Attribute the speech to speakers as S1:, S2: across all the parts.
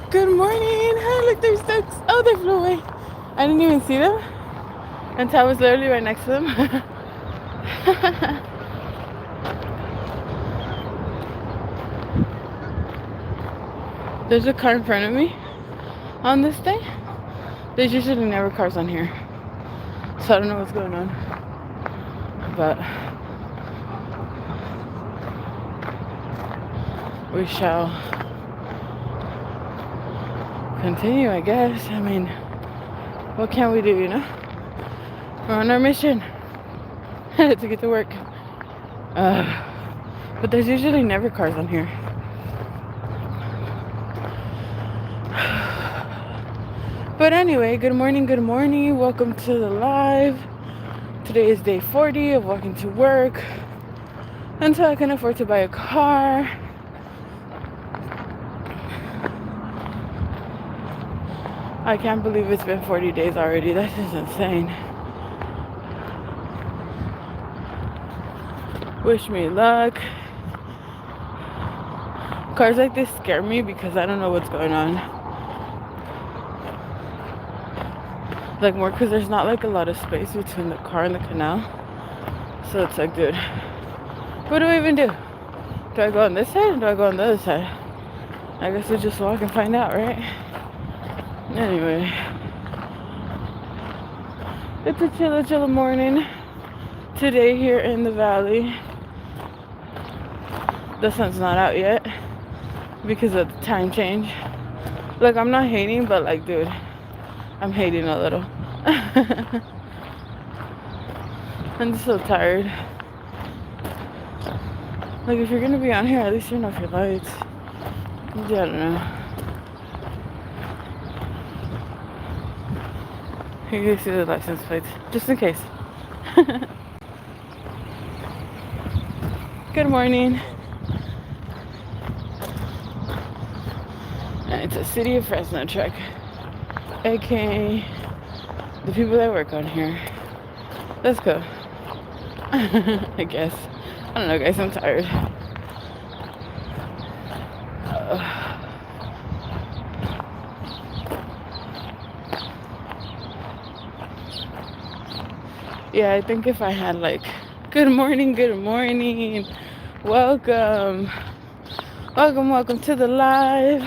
S1: Good morning. Hi, look, there's ducks. Oh, they flew away. I didn't even see them until I was literally right next to them. There's a car in front of me on this day. There's usually never cars on here, so I don't know what's going on. But we shall continue, I guess. I mean, what can we do, you know? We're on our mission to get to work. But there's usually never cars on here. But anyway, good morning, good morning. Welcome to the live. Today is day 40 of walking to work until I can afford to buy a car. I can't believe it's been 40 days already. That's just insane. Wish me luck. Cars like this scare me because I don't know what's going on. Like more because there's not like a lot of space between the car and the canal. So it's like, dude, what do I even do? Do I go on this side or do I go on the other side? I guess we'll just walk and find out, right? Anyway, it's a chill morning today here in the valley. The sun's not out yet because of the time change. Like, I'm not hating, but like, dude, I'm hating a little. I'm just so tired. Like, if you're gonna be on here, at least turn off your lights. Yeah, I don't know. You can see the license plates, just in case. Good morning. And it's a City of Fresno truck, aka the people that work on here. Let's go. I guess. I don't know, guys. I'm tired. Yeah, I think if I had like, good morning, welcome, welcome to the live.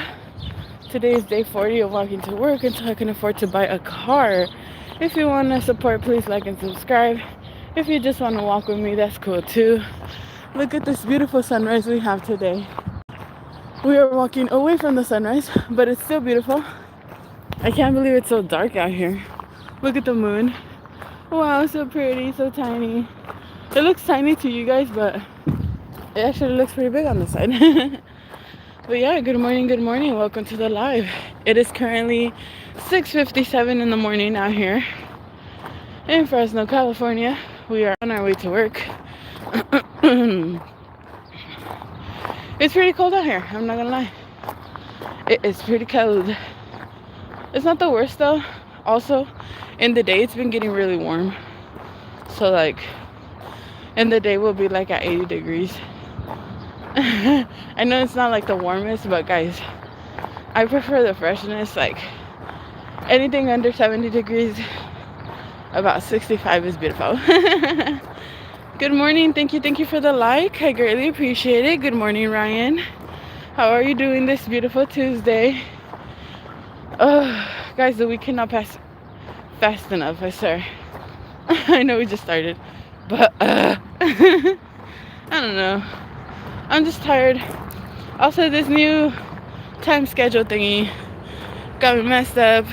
S1: Today is day 40 of walking to work until I can afford to buy a car. If you want to support, please like and subscribe. If you just want to walk with me, that's cool too. Look at this beautiful sunrise we have today. We are walking away from the sunrise, but it's still beautiful. I can't believe it's so dark out here. Look at the moon. Wow, so pretty, so tiny. It looks tiny to you guys, but it actually looks pretty big on the side. But yeah, good morning, welcome to the live. It is currently 6:57 in the morning out here in Fresno, California. We are on our way to work. It's pretty cold out here, I'm not gonna lie. It is pretty cold. It's not the worst though. Also, in the day it's been getting really warm. So like, in the day we'll be like at 80 degrees. I know it's not like the warmest, but guys, I prefer the freshness. Like, anything under 70 degrees, about 65 is beautiful. Good morning. Thank you for the like. I greatly appreciate it. Good morning, Ryan. How are you doing this beautiful Tuesday? Oh, guys, the week cannot pass fast enough, I swear. I know we just started, but I don't know. I'm just tired. Also, this new time schedule thingy got me messed up.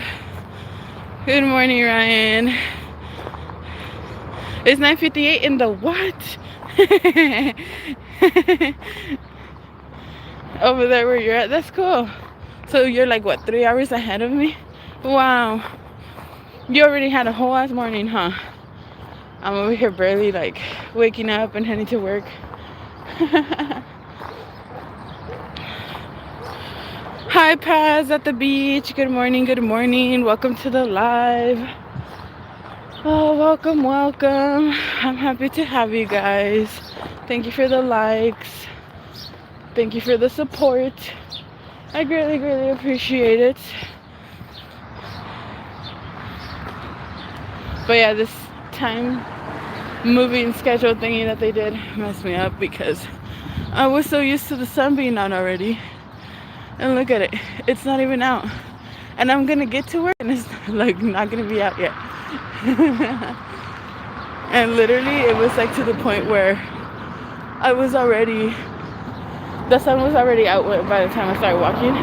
S1: Good morning, Ryan. It's 9:58 in the what? Over there where you're at, that's cool. So you're like, what, 3 hours ahead of me? Wow. You already had a whole ass morning, huh? I'm over here barely like waking up and heading to work. Hi, Paz at the beach. Good morning. Welcome to the live. Oh, welcome. I'm happy to have you guys. Thank you for the likes. Thank you for the support. I greatly, greatly appreciate it. But yeah, this time moving schedule thingy that they did messed me up because I was so used to the sun being out already. And look at it, it's not even out. And I'm gonna get to work and it's like not gonna be out yet. And literally it was like to the point where the sun was already out by the time I started walking.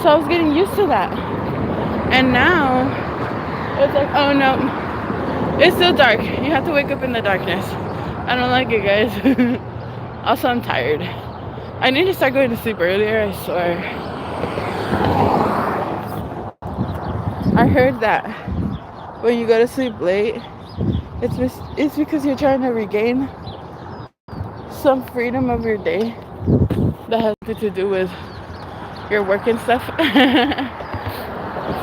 S1: So I was getting used to that. And now it's like, oh no, it's still dark. You have to wake up in the darkness. I don't like it, guys. Also, I'm tired. I need to start going to sleep earlier, I swear. I heard that when you go to sleep late, it's because you're trying to regain some freedom of your day that has to do with your work and stuff.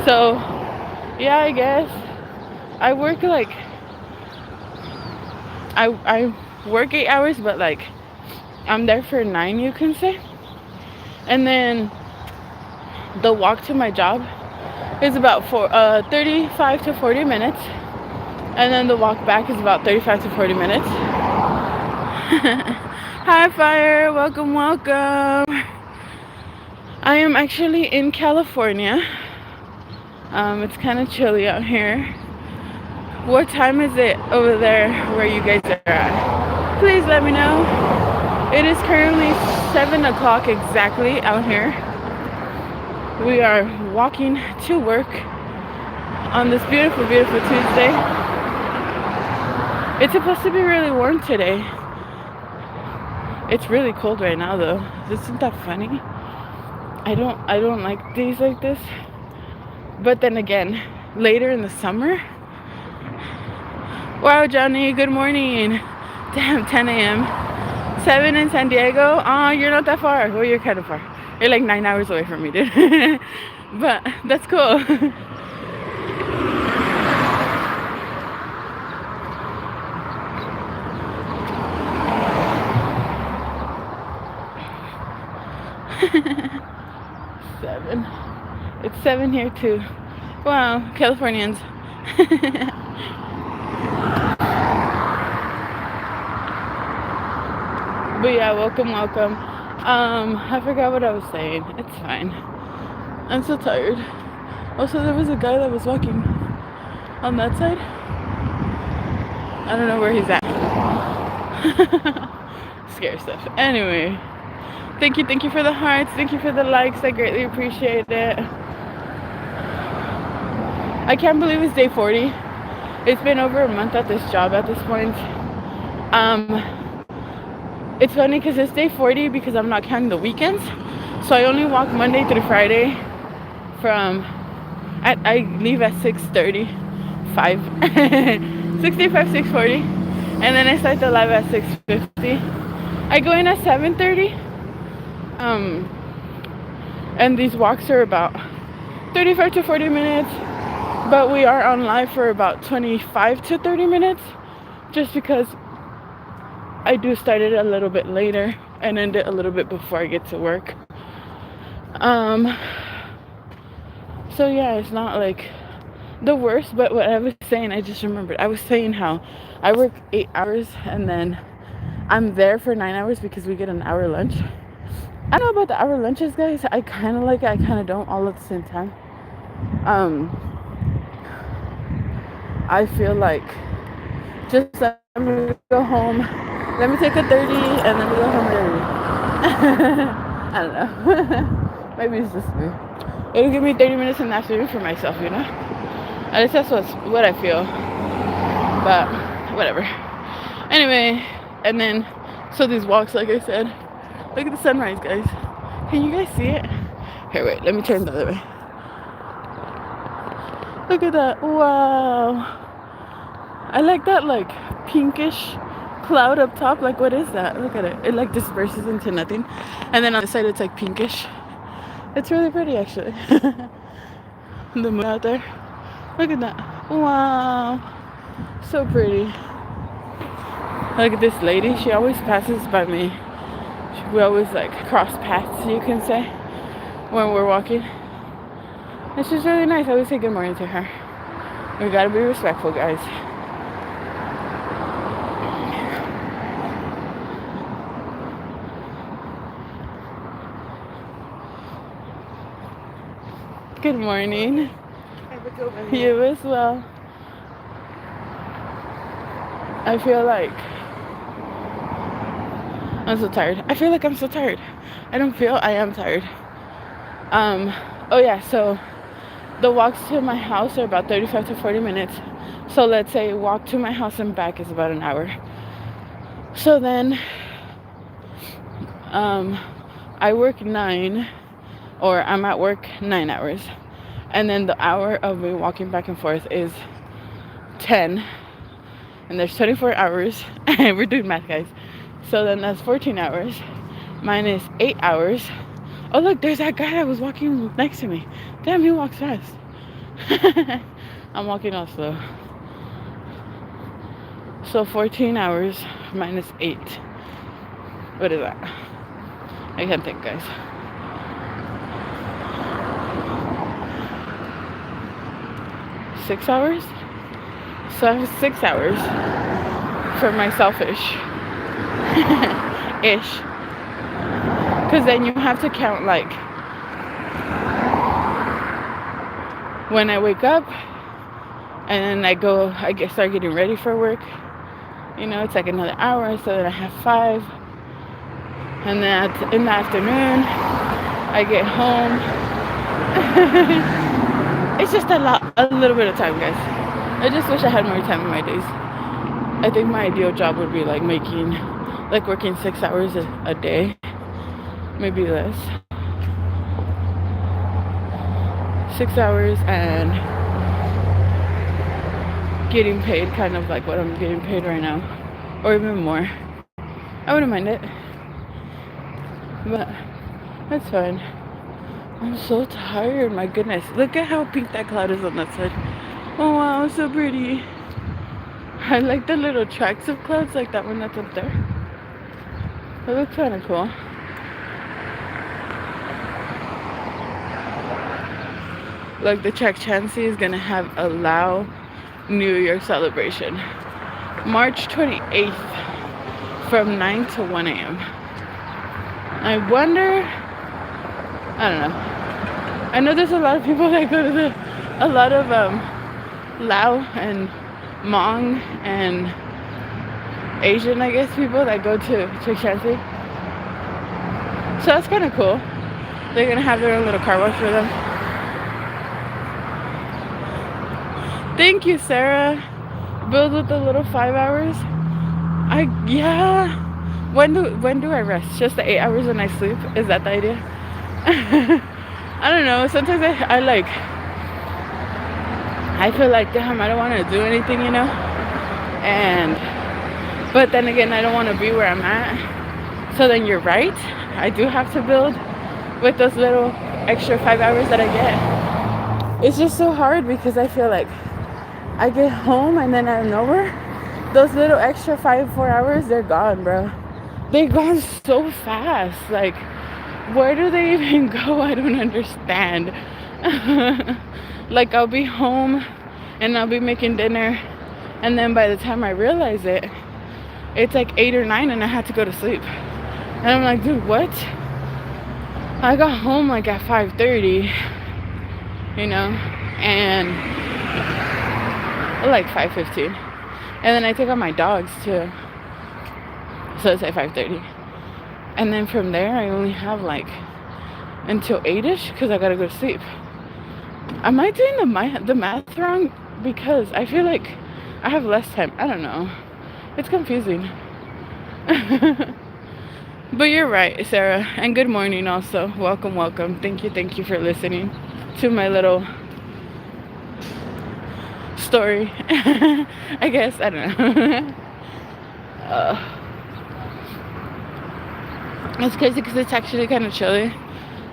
S1: So, yeah, I guess I work like I work 8 hours, but like I'm there for 9, you can say. And then the walk to my job is about 35 to 40 minutes. And then the walk back is about 35 to 40 minutes. Hi, Fire. Welcome, welcome. I am actually in California. It's kind of chilly out here. What time is it over there where you guys are at? Please let me know. It is currently 7 o'clock exactly out here. We are walking to work on this beautiful, beautiful Tuesday. It's supposed to be really warm today. It's really cold right now though. Isn't that funny? I don't like days like this. But then again, later in the summer. Wow, Johnny, good morning. Damn, 10 a.m. 7 in San Diego. Oh, you're not that far. Well, you're kind of far. You're like 9 hours away from me, dude. But that's cool. Seven. It's 7 here too. Wow, Californians. But yeah, welcome, welcome. I forgot what I was saying. It's fine. I'm so tired. Also, there was a guy that was walking on that side. I don't know where he's at. Scary stuff. Anyway, thank you for the hearts. Thank you for the likes. I greatly appreciate it. I can't believe it's day 40. It's been over a month at this job at this point. It's funny because it's day 40 because I'm not counting the weekends. So I only walk Monday through Friday I leave at 6:35, 6:40, and then I start the live at 6:50. I go in at 7:30. And these walks are about 35 to 40 minutes, but we are on live for about 25 to 30 minutes, just because I do start it a little bit later and end it a little bit before I get to work. So yeah, it's not like the worst, but what I was saying, I just remembered. I was saying how I work 8 hours and then I'm there for 9 hours because we get an hour lunch. I don't know about the hour lunches, guys. I kind of like it, I kind of don't, all at the same time. I feel like just let me go home, let me take a 30 and then we go home early. I don't know. Maybe it's just me. It'll give me 30 minutes in the afternoon for myself, you know? At least that's what I feel. But whatever. Anyway, and then so these walks, like I said, look at the sunrise, guys. Can you guys see it? Here, wait, let me turn the other way. Look at that. Wow. I like that like pinkish cloud up top. Like, what is that? Look at it. It like disperses into nothing. And then on the side it's like pinkish. It's really pretty, actually. The moon out there. Look at that. Wow. So pretty. Look at this lady. She always passes by me. We always like cross paths, you can say. when we're walking. And she's really nice. I always say good morning to her. We gotta be respectful, guys. Good morning. You as well. I feel like I'm so tired. I feel like I'm so tired. I don't feel I am tired. Oh yeah, so the walks to my house are about 35 to 40 minutes. So let's say walk to my house and back is about an hour. So then I work 9, or I'm at work 9 hours. And then the hour of me walking back and forth is 10. And there's 24 hours. And we're doing math, guys. So then that's 14 hours. Mine is 8 hours. Oh, look, there's that guy that was walking next to me. Damn, he walks fast. I'm walking all slow. So 14 hours minus 8. What is that? I can't think, guys. Six hours? So I have 6 hours for myself-ish. Ish. Because then you have to count, like, when I wake up and then I start getting ready for work. You know, it's like another hour, so then I have 5. And then in the afternoon, I get home. It's just a little bit of time, guys. I just wish I had more time in my days. I think my ideal job would be like working 6 hours a day, maybe less. 6 hours and getting paid kind of like what I'm getting paid right now, or even more. I wouldn't mind it, but that's fine. I'm so tired, my goodness. Look at how pink that cloud is on that side. Oh wow, so pretty. I like the little tracks of clouds like that one that's up there. It looks kind of cool. Like the Czech Chancy is gonna have a Lao New Year celebration. March 28th from 9 to 1 a.m. I wonder, I don't know. I know there's a lot of people that go to a lot of Lao and Hmong and Asian, I guess, people that go to Czech Chancy. So that's kind of cool. They're gonna have their own little car wash for them. Thank you, Sarah. Build with the little 5 hours. Yeah. When do I rest? Just the 8 hours when I sleep? Is that the idea? I don't know. Sometimes I feel like, damn, I don't want to do anything, you know? But then again, I don't want to be where I'm at. So then you're right. I do have to build with those little extra 5 hours that I get. It's just so hard because I feel like I get home and then out of nowhere, those little extra 4 hours, they're gone, bro. They're gone so fast. Like, where do they even go? I don't understand. Like, I'll be home and I'll be making dinner, and then by the time I realize it, it's like 8 or 9 and I had to go to sleep. And I'm like, dude, what? I got home like at 5:30, you know, and like 5:15. And then I take out my dogs too. So it's at 5:30. And then from there, I only have like until 8-ish because I gotta go to sleep. Am I doing the math wrong? Because I feel like I have less time. I don't know. It's confusing. But you're right, Sarah. And good morning also. Welcome, welcome. Thank you for listening to my little story. I guess. I don't know. It's crazy because it's actually kind of chilly,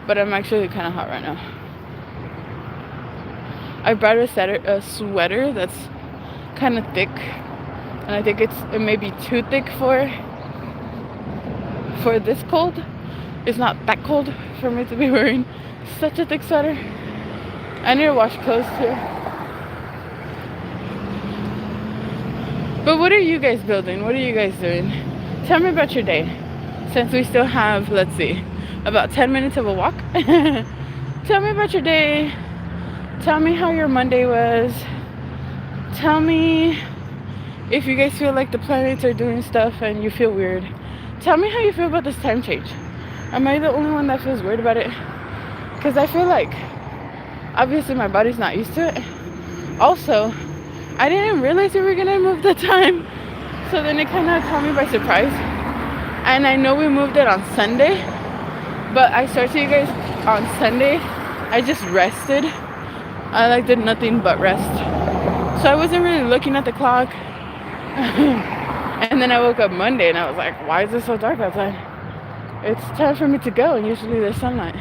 S1: but I'm actually kind of hot right now. I brought a sweater that's kind of thick, and I think it may be too thick for this cold. It's not that cold for me to be wearing Such a thick sweater. I need to wash clothes too. But what are you guys building? What are you guys doing? Tell me about your day. Since we still have, let's see, about 10 minutes of a walk. Tell me about your day. Tell me how your Monday was. Tell me if you guys feel like the planets are doing stuff and you feel weird. Tell me how you feel about this time change. Am I the only one that feels weird about it? Because I feel like, obviously my body's not used to it. Also, I didn't realize we were gonna move the time. So then it kind of caught me by surprise. And I know we moved it on Sunday. But I started you guys on Sunday. I just rested. I like did nothing but rest. So I wasn't really looking at the clock. And then I woke up Monday and I was like, why is it so dark outside? It's time for me to go, and usually there's sunlight.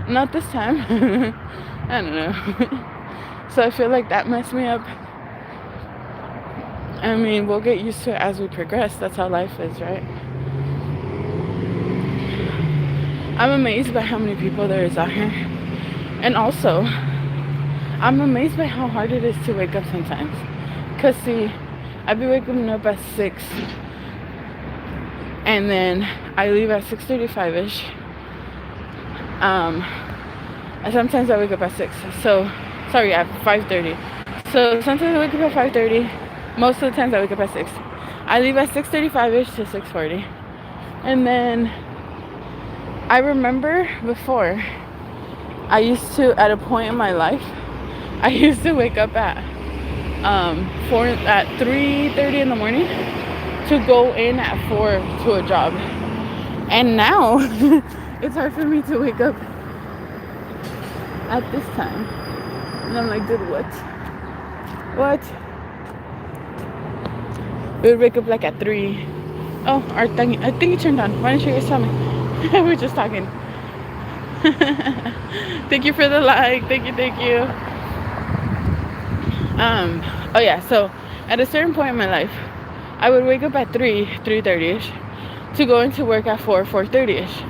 S1: Not this time. I don't know. So I feel like that messed me up. I mean, we'll get used to it as we progress. That's how life is, right? I'm amazed by how many people there is out here. And also, I'm amazed by how hard it is to wake up sometimes. Because, see, I be waking up at 6. And then I leave at 6:35-ish. Sometimes I wake up at 6. So, sorry, at 5:30. So, sometimes I wake up at 5:30. Most of the times I wake up at 6. I leave at 6:35-ish to 6:40. And then I remember before, I used to, at a point in my life, I used to wake up at 3:30 in the morning to go in at 4 to a job. And now it's hard for me to wake up at this time. And I'm like, dude, what? We would wake up like at 3. Oh, our thing, I think it turned on. Why didn't you guys tell me? We were just talking. Thank you for the like. Thank you. Oh yeah, so at a certain point in my life, I would wake up at 3:30-ish to go into work at 4:30-ish.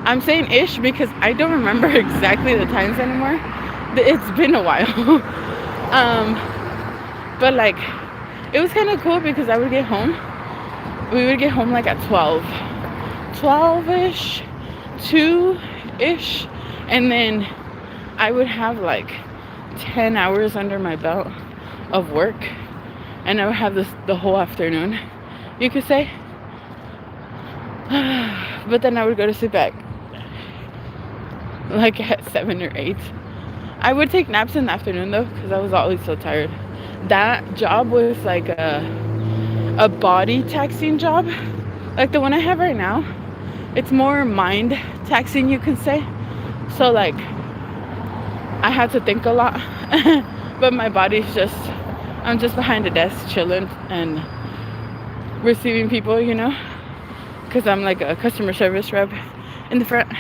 S1: I'm saying ish because I don't remember exactly the times anymore. It's been a while. But like, it was kind of cool because we would get home like at 12-ish, 2-ish, and then I would have like 10 hours under my belt of work, and I would have the whole afternoon, you could say. But then I would go to sleep at like at 7 or 8. I would take naps in the afternoon though, because I was always so tired. That job was like a body taxing job, like the one I have right now. It's more mind taxing, you can say. So like, I had to think a lot. But my body's just, I'm just behind the desk chilling and receiving people, you know, because I'm like a customer service rep in the front.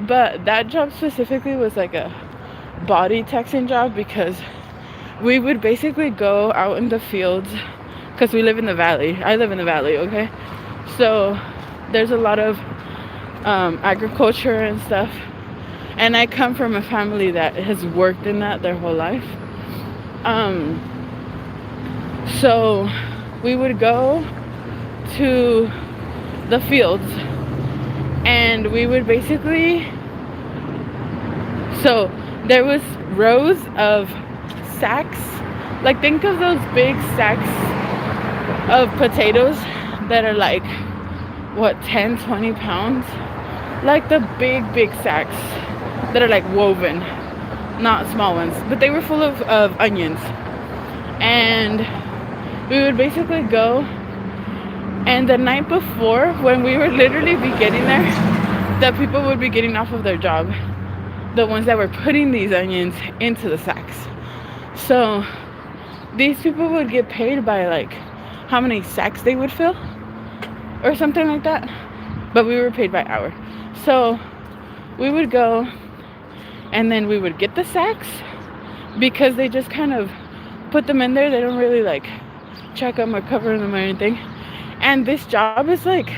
S1: But that job specifically was like a body taxing job, because we would basically go out in the fields, because we live in the valley. I live in the valley, okay? So there's a lot of agriculture and stuff. And I come from a family that has worked in that their whole life. So we would go to the fields, and we would basically, so there was rows of sacks, like think of those big sacks of potatoes that are like, what, 10-20 pounds, like the big sacks that are like woven, not small ones, but they were full of onions. And we would basically go, and the night before, when we would literally be getting there, the people would be getting off of their job, the ones that were putting these onions into the sacks. So these people would get paid by like how many sacks they would fill or something like that, but we were paid by hour. So we would go, and then we would get the sacks, because they just kind of put them in there. They don't really like check them or cover them or anything. And this job is like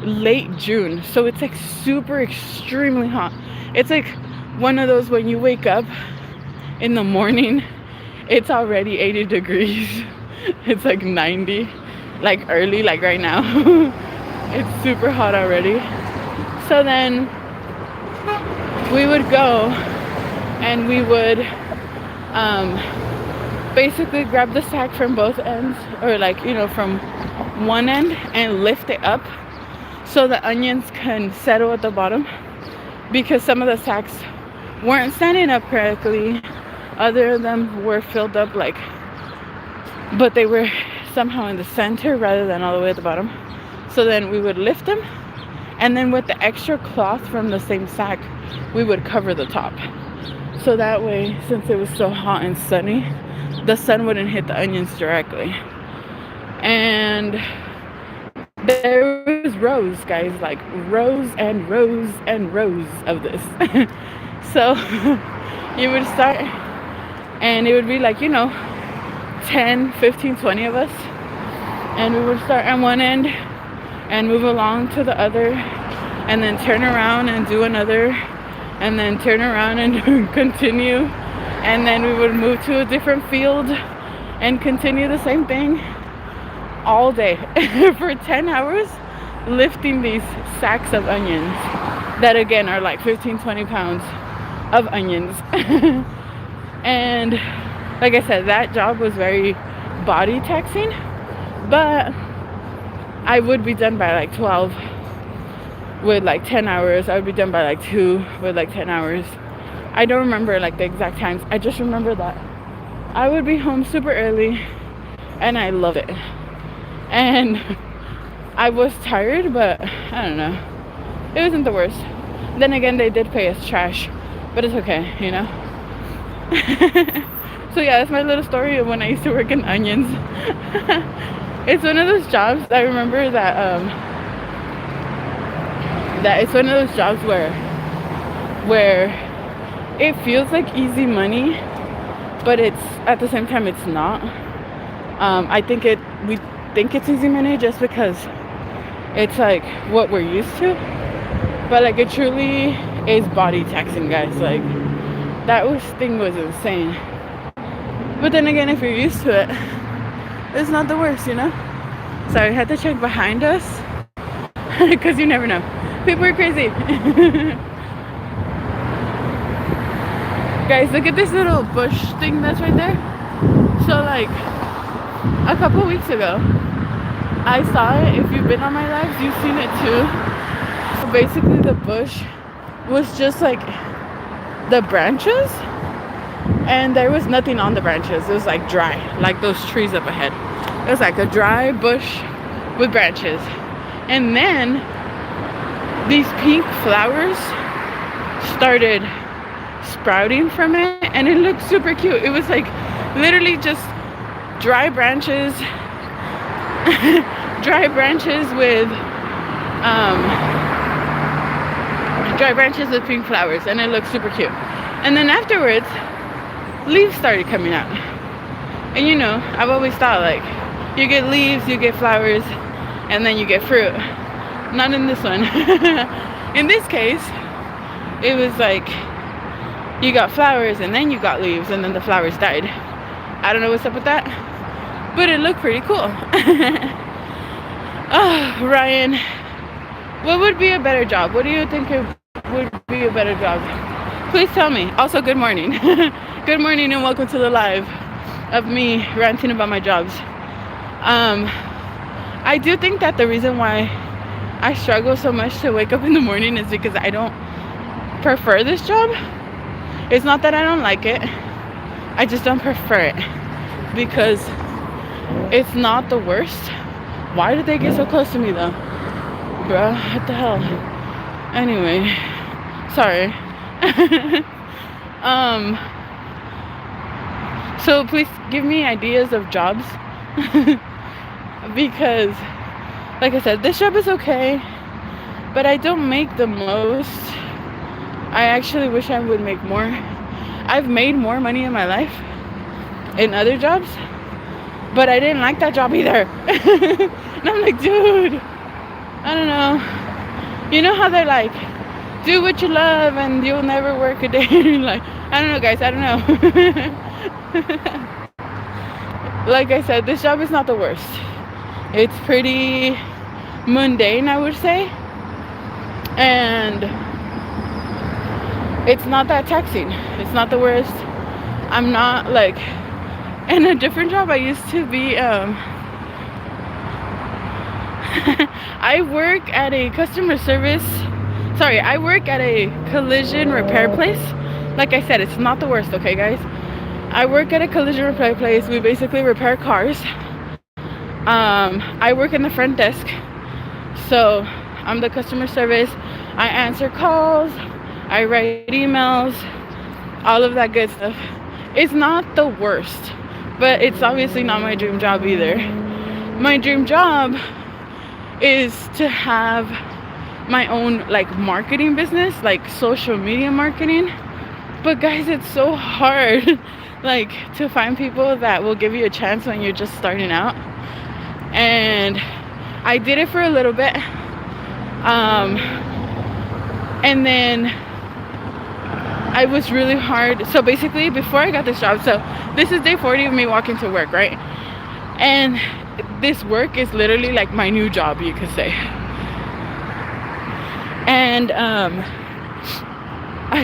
S1: late June, so it's like super extremely hot. It's like one of those when you wake up in the morning, it's already 80 degrees. It's like 90, like early, like right now. It's super hot already. So then we would go and we would basically grab the sack from both ends, or like, from one end, and lift it up so the onions can settle at the bottom, because some of the sacks weren't standing up correctly. Other of them were filled up, like, but they were somehow in the center rather than all the way at the bottom. So then we would lift them, and then with the extra cloth from the same sack, we would cover the top. So that way, since it was so hot and sunny, the sun wouldn't hit the onions directly. And there was rows, guys, like rows and rows and rows of this. So you would start, and it would be like, 10, 15, 20 of us. And we would start on one end and move along to the other, and then turn around and do another, and then turn around and continue. And then we would move to a different field and continue the same thing all day for 10 hours, lifting these sacks of onions that again are like 15, 20 pounds of onions. And like I said, that job was very body taxing, but I would be done by like 12 with like 10 hours. I would be done by like 2 with like 10 hours. I don't remember like the exact times. I just remember that I would be home super early, and I loved it. And I was tired, but I don't know. It wasn't the worst. Then again, they did pay us trash, but it's okay, So yeah, that's my little story of when I used to work in onions. It's one of those jobs, I remember that it's one of those jobs where it feels like easy money, but it's at the same time it's not. We think it's easy money just because it's like what we're used to, but like it truly is body taxing, guys. Like thing was insane. But then again, if you're used to it, it's not the worst, Sorry, I had to check behind us because you never know. People are crazy. Guys, look at this little bush thing that's right there. So like a couple weeks ago, I saw it. If you've been on my lives, you've seen it too. So basically the bush was just like the branches, and there was nothing on the branches. It was like dry, like those trees up ahead. It was like a dry bush with branches. And then these pink flowers started sprouting from it, and it looked super cute. It was like literally just dry branches with pink flowers, and it looked super cute. And then afterwards, leaves started coming out. And I've always thought, like, you get leaves, you get flowers, and then you get fruit. Not in this one. In this case, it was like you got flowers and then you got leaves, and then the flowers died. I don't know what's up with that, but it looked pretty cool. Oh, Ryan, what would be a better job? What do you think would be a better job? Please tell me. Also, good morning. Good morning and welcome to the live of me ranting about my jobs. I do think that the reason why I struggle so much to wake up in the morning is because I don't prefer this job. It's not that I don't like it, I just don't prefer it because it's not the worst. Why did they get so close to me though? Bro, what the hell? Anyway, sorry. So please give me ideas of jobs because like I said, this job is okay, but I don't make the most. I actually wish I would make more. I've made more money in my life in other jobs, but I didn't like that job either. And I'm like, dude, I don't know. you know how they're like, do what you love and you'll never work a day. Like, I don't know, guys, I don't know. Like I said, this job is not the worst. It's pretty mundane, I would say, and it's not that taxing. It's not the worst. I'm not like in a different job. I used to be I work at a customer service, sorry, I work at a collision repair place. Like I said, it's not the worst, okay, guys? I work at a collision repair place. We basically repair cars. I work in the front desk, so I'm the customer service. I answer calls, I write emails, all of that good stuff. It's not the worst, but it's obviously not my dream job either. My dream job is to have my own like marketing business, like social media marketing. But guys, it's so hard like to find people that will give you a chance when you're just starting out. And I did it for a little bit, and then I was really hard. So basically, before I got this job, so this is day 40 of me walking to work, right? And this work is literally like my new job, you could say. And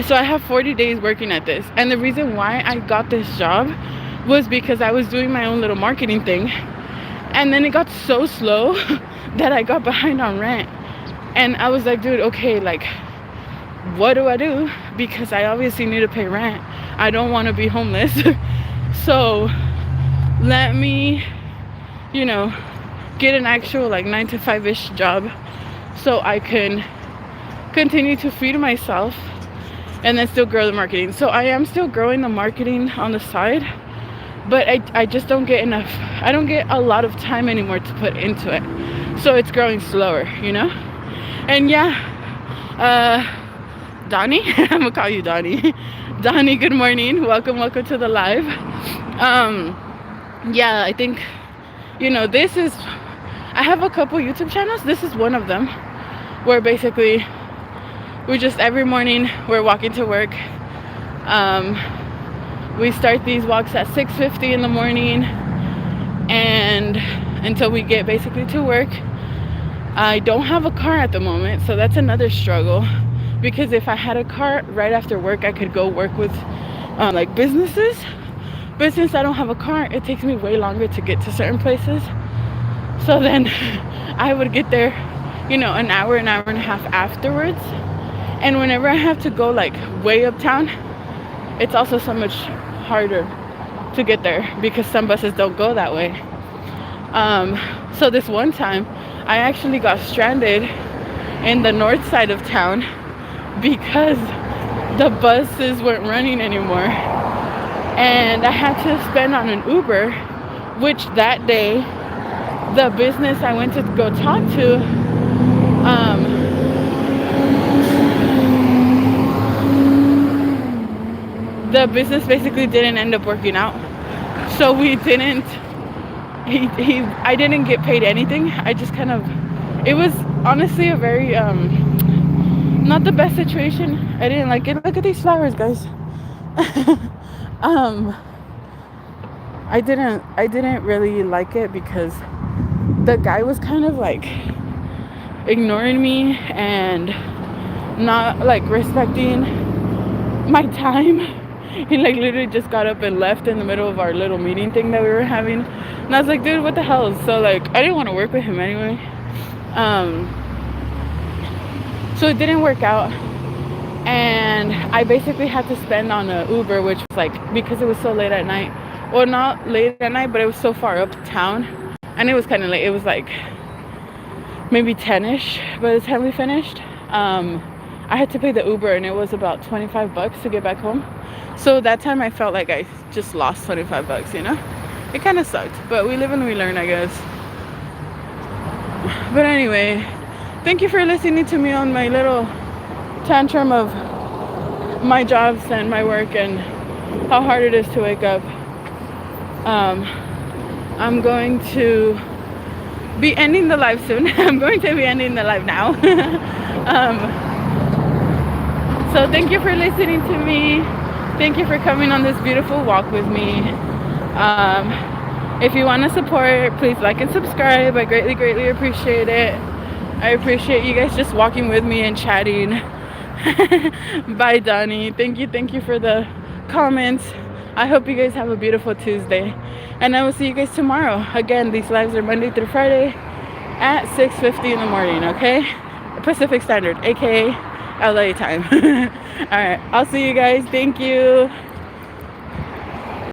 S1: so I have 40 days working at this. And the reason why I got this job was because I was doing my own little marketing thing. And then it got so slow that I got behind on rent. And I was like, dude, okay, like, what do I do? Because I obviously need to pay rent. I don't want to be homeless. So let me, you know, get an actual like 9 to 5-ish job so I can continue to feed myself and then still grow the marketing. So I am still growing the marketing on the side, but I just don't get enough. I don't get a lot of time anymore to put into it. So it's growing slower, you know? And yeah, Donnie, I'm gonna call you Donnie. Donnie, good morning. Welcome to the live. Yeah, I think, you know, this is, I have a couple YouTube channels. This is one of them where basically we just every morning we're walking to work. We start these walks at 6:50 in the morning and until we get basically to work. I don't have a car at the moment, so that's another struggle, because if I had a car right after work I could go work with like businesses, but since I don't have a car it takes me way longer to get to certain places. So then I would get there, you know, an hour and a half afterwards. And whenever I have to go like way uptown, it's also so much harder to get there because some buses don't go that way. So this one time I actually got stranded in the north side of town because the buses weren't running anymore, and I had to spend on an Uber, which that day the business I went to go talk to, the business basically didn't end up working out. So we didn't, I didn't get paid anything. I just kind of, it was honestly a very, not the best situation. I didn't like it. Look at these flowers, guys. I didn't really like it because the guy was kind of like ignoring me and not like respecting my time. He like literally just got up and left in the middle of our little meeting thing that we were having. And I was like, dude, what the hell? So like, I didn't want to work with him anyway. So it didn't work out. And I basically had to spend on an Uber, which was like, because it was so late at night. Well, not late at night, but it was so far uptown. And it was kind of late. It was like maybe 10-ish by the time we finished. I had to pay the Uber and it was about $25 to get back home. So that time I felt like I just lost $25, you know? It kind of sucked, but we live and we learn, I guess. But anyway, thank you for listening to me on my little tantrum of my jobs and my work and how hard it is to wake up. I'm going to be ending the live soon. I'm going to be ending the live now. So thank you for listening to me. Thank you for coming on this beautiful walk with me. If you want to support, please like and subscribe. I greatly appreciate it. I appreciate you guys just walking with me and chatting. Bye, Donnie. Thank you for the comments. I hope you guys have a beautiful Tuesday. And I will see you guys tomorrow. Again, these lives are Monday through Friday at 6:50 in the morning, okay? Pacific Standard, aka LA time. All right, I'll see you guys. Thank you.